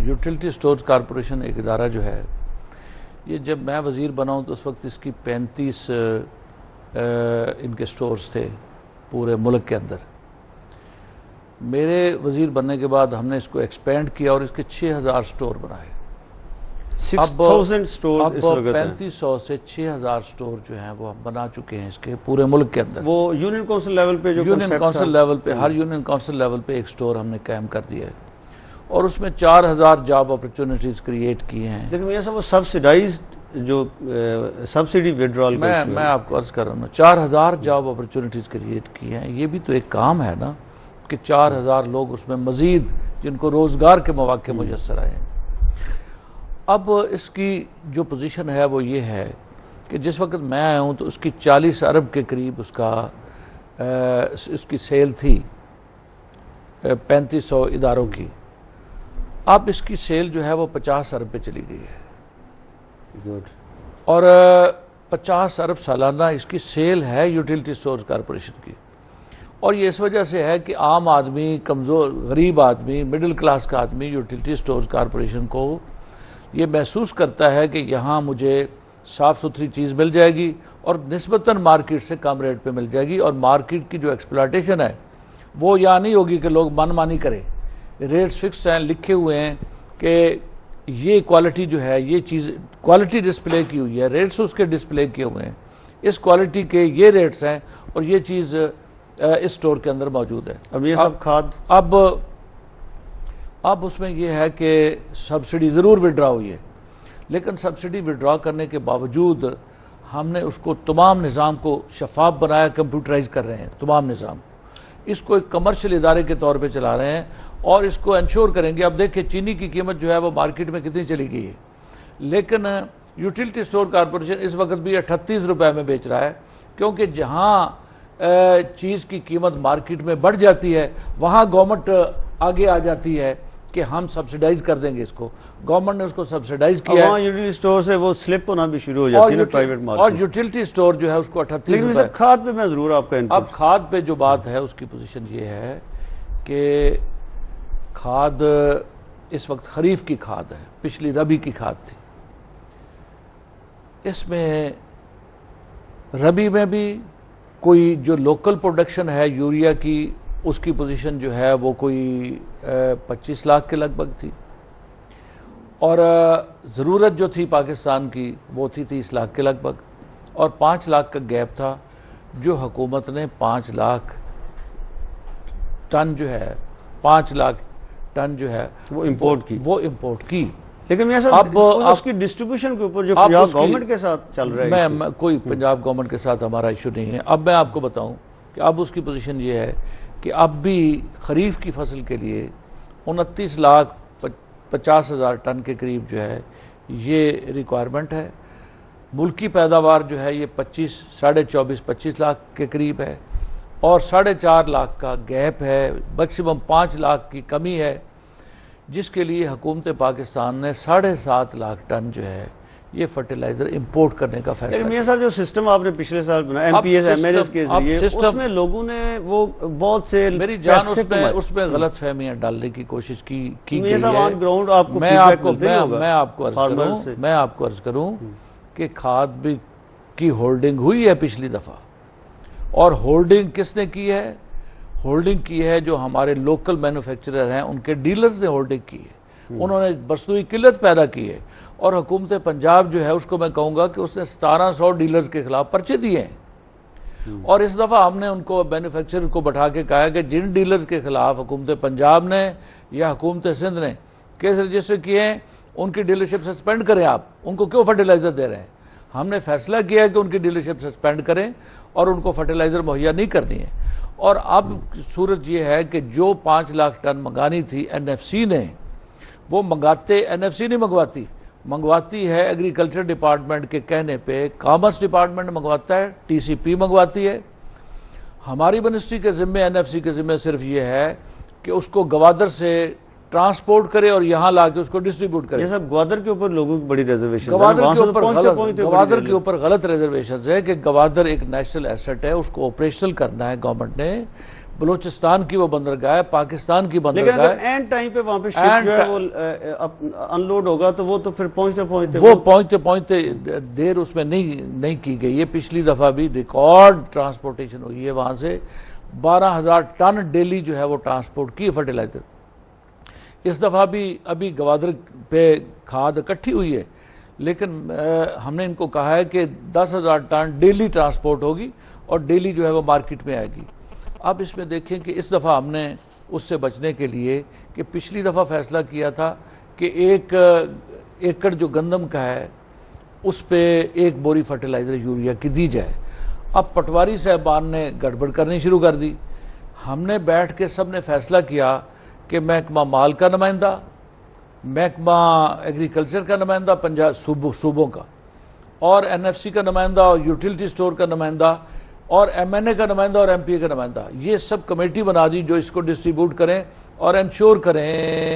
Utility stores corporation ایک ادارہ جو ہے، یہ جب میں وزیر بنا ہوں تو اس وقت اس کی 35 ان کے سٹورز تھے پورے ملک کے اندر. میرے وزیر بننے کے بعد ہم نے اس کو ایکسپینڈ کیا اور اس کے 6000 سٹور بنائے. 6000 سٹورز اس وقت 3500 سے 6000 سٹور جو ہیں وہ ہم بنا چکے ہیں اس کے پورے ملک کے اندر. وہ یونین کونسل لیول پہ جو یونین کونسل لیول پہ، ہر یونین کونسل لیول پہ ایک سٹور ہم نے قائم کر دیا ہے اور اس میں 4000 جاب اپرچونٹیز کریٹ کی ہیں. لیکن یہ سب وہ سبسیڈائزڈ جو سبسڈی وڈرال میں آپ کو عرض کر رہا ہوں 4000 جاب اپرچونٹیز کریٹ کی ہیں. یہ بھی تو ایک کام ہے نا کہ 4000 لوگ اس میں مزید جن کو روزگار کے مواقع میسر آئے ہیں. اب اس کی جو پوزیشن ہے وہ یہ ہے کہ جس وقت میں آیا ہوں تو اس کی 40 ارب کے قریب اس کی سیل تھی 3500 اداروں کی. اب اس کی سیل جو ہے وہ 50 ارب پہ چلی گئی ہے اور 50 ارب سالانہ اس کی سیل ہے یوٹیلٹی سٹورز کارپوریشن کی. اور یہ اس وجہ سے ہے کہ عام آدمی، کمزور غریب آدمی، مڈل کلاس کا آدمی یوٹیلٹی سٹورز کارپوریشن کو یہ محسوس کرتا ہے کہ یہاں مجھے صاف ستھری چیز مل جائے گی اور نسبتاً مارکیٹ سے کم ریٹ پہ مل جائے گی. اور مارکیٹ کی جو ایکسپلائٹیشن ہے وہ یہاں نہیں ہوگی کہ لوگ من مانی کریں. ریٹس فکس ہیں، لکھے ہوئے ہیں کہ یہ کوالٹی جو ہے، یہ چیز کوالٹی ڈسپلے کی ہوئی ہے، ریٹس اس کے ڈسپلے کیے ہوئے ہیں، اس کوالٹی کے یہ ریٹس ہیں اور یہ چیز اس سٹور کے اندر موجود ہے. اب یہ سب کھاد اب اس میں یہ ہے کہ سبسڈی ضرور وڈرا ہوئی ہے، لیکن سبسڈی وڈرا کرنے کے باوجود ہم نے اس کو تمام نظام کو شفاف بنایا، کمپیوٹرائز کر رہے ہیں تمام نظام. اس کو ایک کمرشل ادارے کے طور پہ چلا رہے ہیں اور اس کو انشور کریں گے. اب دیکھیں چینی کی قیمت جو ہے وہ مارکیٹ میں کتنی چلی گئی ہے، لیکن یوٹیلٹی سٹور کارپوریشن اس وقت بھی 38 روپے میں بیچ رہا ہے، کیونکہ جہاں چیز کی قیمت مارکیٹ میں بڑھ جاتی ہے وہاں گورنمنٹ آگے آ جاتی ہے کہ ہم سبسیڈائز کر دیں گے اس کو. گورنمنٹ نے اس کو سبسیڈائز کیا ہے. یوٹیلٹی سٹور سے وہ سلپ ہونا بھی شروع ہو جاتی ہے پرائیویٹ مارکیٹ. اور یوٹیلٹی سٹور جو ہے اس کو 38 لیکن کھاد پہ میں ضرور آپ کا اب کھاد پہ جو بات ہے اس کی پوزیشن یہ ہے کہ کھاد اس وقت خریف کی کھاد ہے، پچھلی ربی کی کھاد تھی. اس میں ربی میں بھی کوئی جو لوکل پروڈکشن ہے یوریا کی، اس کی پوزیشن جو ہے وہ کوئی 25 لاکھ کے لگ بھگ تھی اور ضرورت جو تھی پاکستان کی وہ تھی 30 لاکھ کے لگ بھگ، اور 5 لاکھ کا گیپ تھا جو حکومت نے 5 لاکھ ٹن جو ہے 5 لاکھ ٹن جو ہے وہ امپورٹ کی. لیکن اب اس کی ڈسٹریبیوشن کے اوپر جو پنجاب گورنمنٹ کے ساتھ چل رہا ہے، کوئی پنجاب گورنمنٹ کے ساتھ ہمارا ایشو نہیں ہے. اب میں آپ کو بتاؤں کہ اب اس کی پوزیشن یہ ہے کہ اب بھی خریف کی فصل کے لیے 29,50,000 ٹن کے قریب جو ہے یہ ریکوائرمنٹ ہے. ملکی پیداوار جو ہے یہ 24.5 لاکھ کے قریب ہے اور 4.5 لاکھ کا گیپ ہے، میکسیمم 5 لاکھ کی کمی ہے، جس کے لیے حکومت پاکستان نے 7.5 لاکھ ٹن جو ہے یہ فرٹیلائزر امپورٹ کرنے کا فیصلہ کیا. میاں صاحب جو سسٹم آپ نے پچھلے سال بنایا M P S M L S کے ذریعے، اس میں لوگوں نے وہ بہت سے میری جان اس میں غلط فہمیاں ڈالنے کی کوشش کی گئی ہے. میں آپ کو عرض کروں کہ کھاد کی ہولڈنگ ہوئی ہے پچھلی دفعہ، اور ہولڈنگ کس نے کی ہے؟ ہولڈنگ کی ہے جو ہمارے لوکل مینوفیکچرر ہیں، ان کے ڈیلرز نے ہولڈنگ کی ہے. انہوں نے مصنوعی قلت پیدا کی ہے اور حکومت پنجاب جو ہے اس کو میں کہوں گا کہ اس نے 1700 ڈیلرز کے خلاف پرچے دیے ہیں. اور اس دفعہ ہم نے ان کو مینوفیکچرر کو بٹھا کے کہا کہ جن ڈیلرز کے خلاف حکومت پنجاب نے یا حکومت سندھ نے کیس رجسٹر کیے ہیں ان کی ڈیلرشپ سسپینڈ کریں. آپ ان کو کیوں فرٹیلائزر دے رہے ہیں؟ ہم نے فیصلہ کیا ہے کہ ان کی ڈیلرشپ سسپینڈ کریں اور ان کو فرٹیلائزر مہیا نہیں کرنی ہے. اور اب صورت یہ ہے کہ جو 5 لاکھ ٹن منگانی تھی این ایف سی نے، وہ این ایف سی نہیں منگواتی ہے ایگریکلچر ڈپارٹمنٹ کے کہنے پہ، کامرس ڈپارٹمنٹ منگواتا ہے، ٹی سی پی منگواتی ہے. ہماری منسٹری کے ذمے، این ایف سی کے ذمے صرف یہ ہے کہ اس کو گوادر سے ٹرانسپورٹ کرے اور یہاں لا کے اس کو ڈسٹریبیوٹ کرے. یہ سب گوادر کے اوپر لوگوں کی بڑی ریزرویشن ہے. گوادر کے اوپر غلط ریزرویشن ہے کہ گوادر ایک نیشنل ایسٹ ہے، اس کو آپریشنل کرنا ہے گورنمنٹ نے. بلوچستان کی وہ بندرگاہ ہے، پاکستان کی بندرگاہ ہے، لیکن اگر اینڈ ٹائم پہ وہاں پہ شپ جو ہے وہ ان لوڈ ہوگا تو وہ تو پھر پہنچتے دیر اس میں نہیں کی گئی ہے۔ پچھلی دفعہ بھی ریکارڈ ٹرانسپورٹیشن ہوئی ہے وہاں سے، 12,000 ٹن ڈیلی جو ہے وہ ٹرانسپورٹ کی فرٹیلائزر۔ اس دفعہ بھی ابھی گوادر پہ کھاد اکٹھی ہوئی ہے، لیکن ہم نے ان کو کہا ہے کہ 10,000 ٹن ڈیلی ٹرانسپورٹ ہوگی اور ڈیلی جو ہے وہ مارکیٹ میں آئے گی۔ اب اس میں دیکھیں کہ اس دفعہ ہم نے اس سے بچنے کے لیے کہ پچھلی دفعہ فیصلہ کیا تھا کہ 1 ایکڑ جو گندم کا ہے اس پہ 1 بوری فرٹیلائزر یوریا کی دی جائے۔ اب پٹواری صاحبان نے گڑبڑ کرنی شروع کر دی۔ ہم نے بیٹھ کے سب نے فیصلہ کیا کہ محکمہ مال کا نمائندہ، محکمہ ایگریکلچر کا نمائندہ صوبوں کا، اور NFC کا نمائندہ، اور یوٹیلٹی سٹور کا نمائندہ، اور MNA کا نمائندہ، اور MP کا نمائندہ، یہ سب کمیٹی بنا دی جو اس کو ڈسٹریبیوٹ کریں اور انشور کریں